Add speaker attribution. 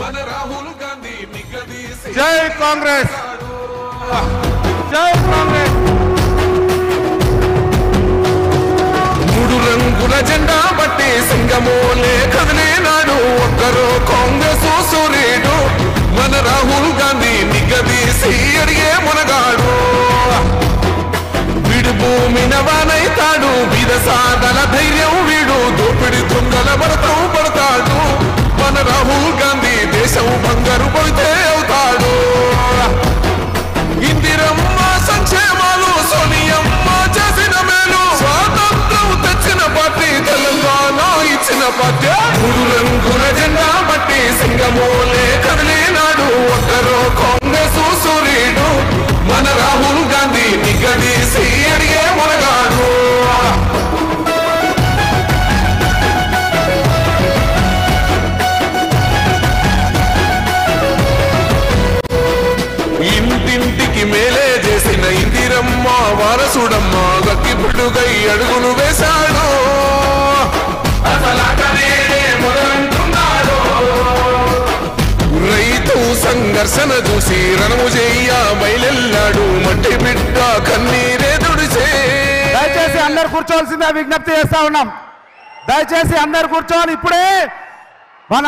Speaker 1: మన రాహుల్ గాంధీ నిగదీసి
Speaker 2: జై కాంగ్రెస్, జై కాంగ్రెస్.
Speaker 1: మూడు రంగుల జెండా బట్టి సింగమోలే కదిలేనాడు ఒక్కరో కాంగ్రెస్ సూర్యుడు మన రాహుల్ గాంధీ నిగదీసి అడిగే మునగాడు వీడు భూమిన వానైతాడు వీర సాధల ధైర్యం వీడు దోపిడి దొంగల భరతం పడతాడు మన రాహుల్ గాంధీ దేశం బంగారు పడితే అవుతాడు ఇందిరమ్మ సంక్షేమాలు సోనియమ్మ చేసిన మేలు స్వాతంత్రం తెచ్చిన పార్టీ తెలంగాణ ఇచ్చిన పార్టీ మూడు రంగుల జెండా బట్టి సింగమోలే కదిలినాడు ఒక్కరో కాంగ్రెస్ సూర్యుడు మన రాహుల్ గాంధీ నిగదీసి అడిగే మునగాడు ఇంటింటికి మేలే చేసిన ఇందిరమ్మ వారసుడమ్మ గక్కి పుట్టుగై అడుగులు వేశాడు రైతు సంఘర్షణ చూసి రణము చెయ్య బయలెల్లాడు మట్టి బిడ్డ కన్నీరే తుడిచే.
Speaker 2: దయచేసి అందరు కూర్చోవలసిందే విజ్ఞప్తి చేస్తా ఉన్నాం. దయచేసి అందరు కూర్చోవాలి. ఇప్పుడే మన